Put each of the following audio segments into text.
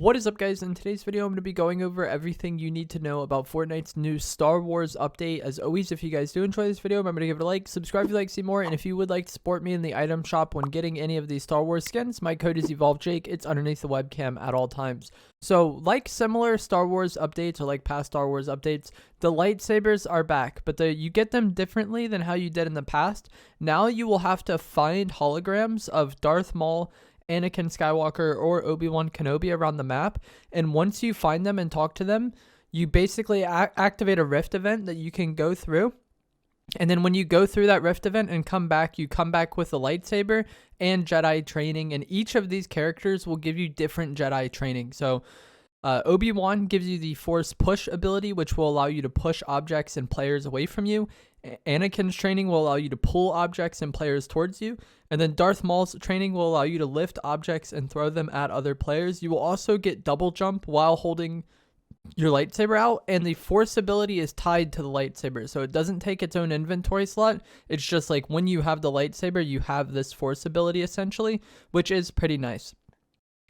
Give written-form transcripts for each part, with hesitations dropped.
What is up, guys? In today's video, I'm going to be going over everything you need to know about Fortnite's new Star Wars update. As always, if you guys do enjoy this video, remember to give it a like, subscribe if you'd like to see more, and if you would like to support me in the item shop when getting any of these Star Wars skins, my code is EvolveJake. It's underneath the webcam at all times. So, like similar Star Wars updates or like past Star Wars updates, the lightsabers are back, but you get them differently than how you did in the past. Now you will have to find holograms of Darth Maul, Anakin Skywalker, or Obi-Wan Kenobi around the map, and once you find them and talk to them, you basically activate a rift event that you can go through, and then when you go through that rift event and come back, you come back with a lightsaber and Jedi training, and each of these characters will give you different Jedi training. So Obi-Wan gives you the Force Push ability, which will allow you to push objects and players away from you. Anakin's training will allow you to pull objects and players towards you. And then Darth Maul's training will allow you to lift objects and throw them at other players. You will also get double jump while holding your lightsaber out, and the Force ability is tied to the lightsaber, so it doesn't take its own inventory slot. It's just like when you have the lightsaber, you have this Force ability essentially, which is pretty nice.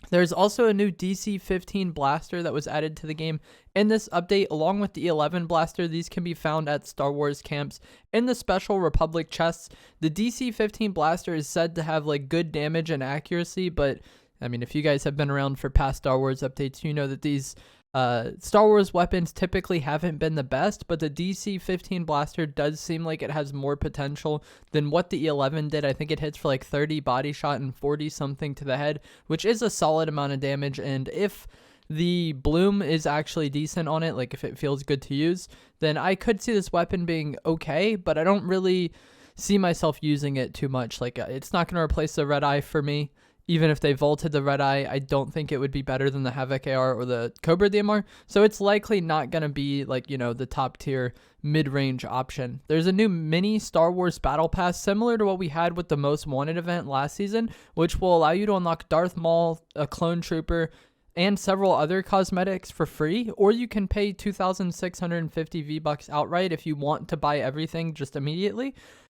There's also a new DC-15 blaster that was added to the game in this update, along with the 11 blaster. These can be found at Star Wars camps in the Special Republic chests. The DC-15 blaster is said to have like good damage and accuracy, but I mean, if you guys have been around for past Star Wars updates, you know that these Star Wars weapons typically haven't been the best, but the DC-15 blaster does seem like it has more potential than what the E11 did. I think it hits for like 30 body shot and 40 something to the head, which is a solid amount of damage. And if the bloom is actually decent on it, like if it feels good to use, then I could see this weapon being okay, but I don't really see myself using it too much. Like it's not going to replace the red eye for me. Even if they vaulted the red eye, I don't think it would be better than the Havoc AR or the Cobra DMR. So it's likely not going to be like, you know, the top tier mid-range option. There's a new mini Star Wars Battle Pass similar to what we had with the Most Wanted event last season, which will allow you to unlock Darth Maul, a clone trooper, and several other cosmetics for free, or you can pay 2,650 V-Bucks outright if you want to buy everything just immediately.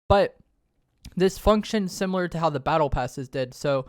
But this functions similar to how the Battle Passes did. So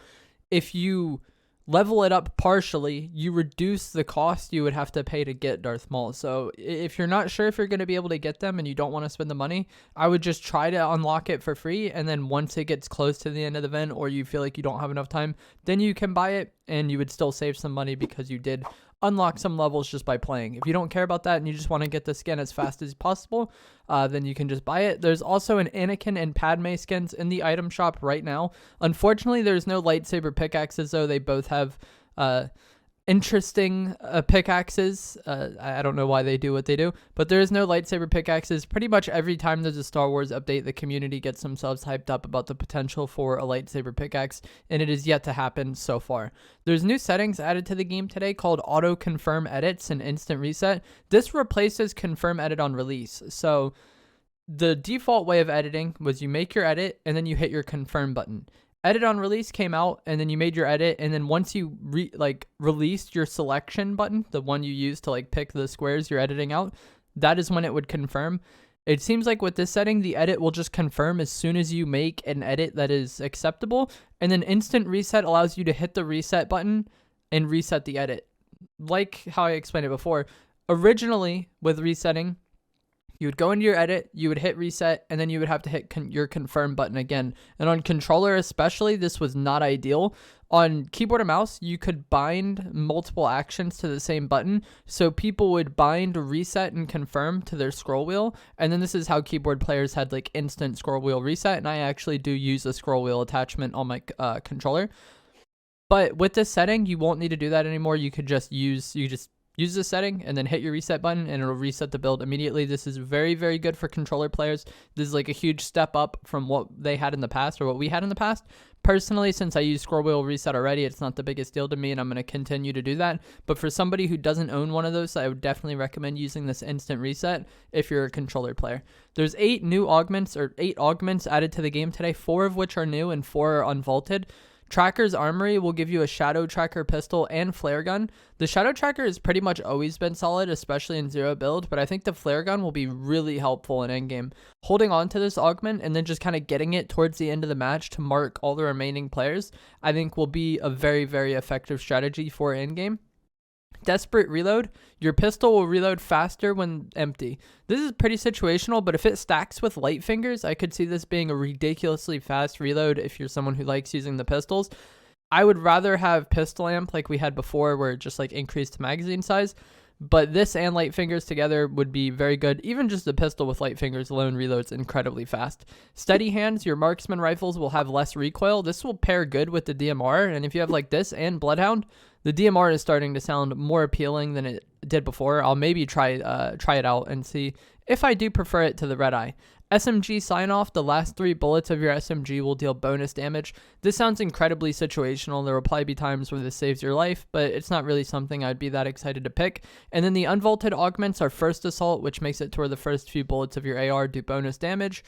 if you level it up partially, you reduce the cost you would have to pay to get Darth Maul. So if you're not sure if you're going to be able to get them and you don't want to spend the money, I would just try to unlock it for free. And then once it gets close to the end of the event, or you feel like you don't have enough time, then you can buy it and you would still save some money because you did unlock some levels just by playing. If you don't care about that and you just want to get the skin as fast as possible, then you can just buy it. There's also an Anakin and Padme skins in the item shop right now. Unfortunately, there's no lightsaber pickaxes, though. They both have interesting pickaxes. I don't know why they do what they do, but there is no lightsaber pickaxes. Pretty much every time there's a Star Wars update, the community gets themselves hyped up about the potential for a lightsaber pickaxe, and it is yet to happen so far. There's new settings added to the game today called Auto Confirm Edits and Instant Reset. This replaces Confirm Edit on release. So the default way of editing was you make your edit and then you hit your confirm button. Edit on release came out, and then you made your edit, and then once you released your selection button, the one you use to like pick the squares you're editing out, that is when it would confirm. It seems like with this setting, the edit will just confirm as soon as you make an edit that is acceptable, and then instant reset allows you to hit the reset button and reset the edit. Like how I explained it before, originally with resetting, you would go into your edit, you would hit reset, and then you would have to hit your confirm button again. And on controller especially, this was not ideal. On keyboard and mouse, you could bind multiple actions to the same button. So people would bind reset and confirm to their scroll wheel. And then this is how keyboard players had like instant scroll wheel reset. And I actually do use a scroll wheel attachment on my controller. But with this setting, you won't need to do that anymore. You could just use this setting and then hit your reset button and it'll reset the build immediately. This is very, very good for controller players. This is like a huge step up from what they had in the past, or what we had in the past. Personally, since I use scroll wheel reset already, it's not the biggest deal to me, and I'm going to continue to do that. But for somebody who doesn't own one of those, I would definitely recommend using this instant reset if you're a controller player. There's 8 augments added to the game today, 4 of which are new and 4 are unvaulted. Tracker's Armory will give you a Shadow Tracker pistol and flare gun. The Shadow Tracker has pretty much always been solid, especially in zero build, but I think the flare gun will be really helpful in endgame. Holding on to this augment and then just kind of getting it towards the end of the match to mark all the remaining players, I think will be a very, very effective strategy for endgame. Desperate reload. Your pistol will reload faster when empty. This is pretty situational, but if it stacks with light fingers, I could see this being a ridiculously fast reload if you're someone who likes using the pistols. I would rather have pistol amp like we had before where it just like increased magazine size. But this and light fingers together would be very good. Even just a pistol with light fingers alone reloads incredibly fast. Steady hands, your marksman rifles will have less recoil. This will pair good with the DMR. And if you have like this and Bloodhound, the DMR is starting to sound more appealing than it did before. I'll maybe try it out and see if I do prefer it to the Red Eye. SMG sign off, the last 3 bullets of your SMG will deal bonus damage. This sounds incredibly situational. There will probably be times where this saves your life, but it's not really something I'd be that excited to pick. And then the unvaulted augments are first assault, which makes it to where the first few bullets of your AR do bonus damage.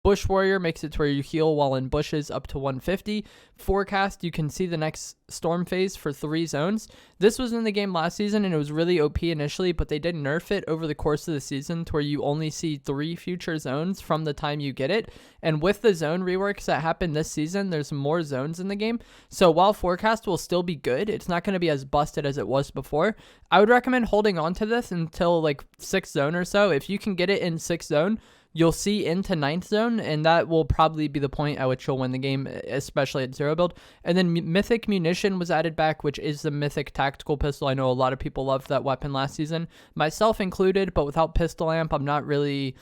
Bush Warrior makes it to where you heal while in bushes up to 150. Forecast, you can see the next storm phase for 3 zones. This was in the game last season and it was really OP initially, but they did nerf it over the course of the season to where you only see 3 future zones from the time you get it. And with the zone reworks that happened this season, there's more zones in the game. So while Forecast will still be good, it's not going to be as busted as it was before. I would recommend holding on to this until like 6th zone or so. If you can get it in 6th zone, you'll see into 9th zone, and that will probably be the point at which you'll win the game, especially at 0 build. And then Mythic Munition was added back, which is the Mythic Tactical Pistol. I know a lot of people loved that weapon last season, myself included, but without Pistol Amp, I'm not really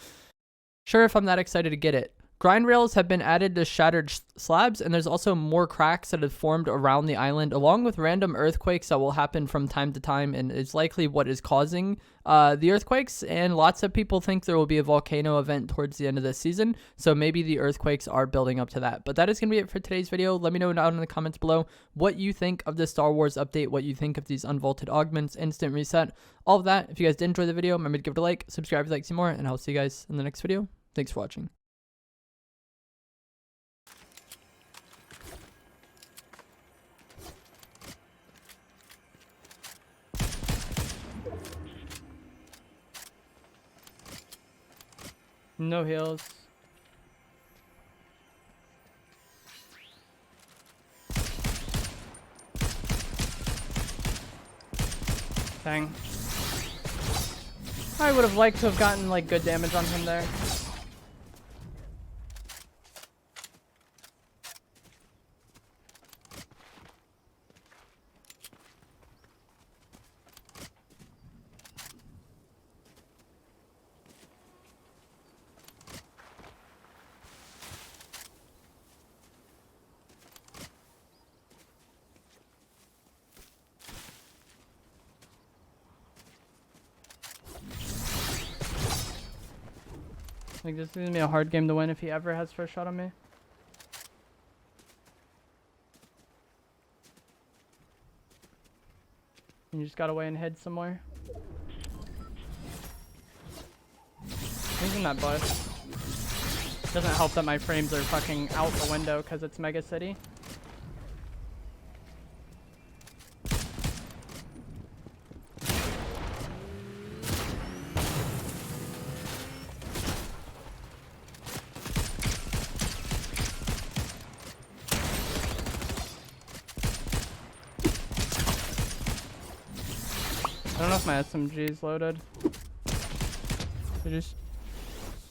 sure if I'm that excited to get it. Grind rails have been added to shattered slabs, and there's also more cracks that have formed around the island, along with random earthquakes that will happen from time to time, and it's likely what is causing the earthquakes. And lots of people think there will be a volcano event towards the end of this season, so maybe the earthquakes are building up to that. But that is going to be it for today's video. Let me know down in the comments below what you think of the Star Wars update, what you think of these unvaulted augments, instant reset, all of that. If you guys did enjoy the video, remember to give it a like, subscribe if you'd like to see more, and I'll see you guys in the next video. Thanks for watching. No heals. Dang. I would have liked to have gotten like good damage on him there. Like, this is gonna be a hard game to win if he ever has first shot on me. You just got away and hid somewhere. He's in that bush. Doesn't help that my frames are fucking out the window because it's Mega City. I don't know if my SMG is loaded. So just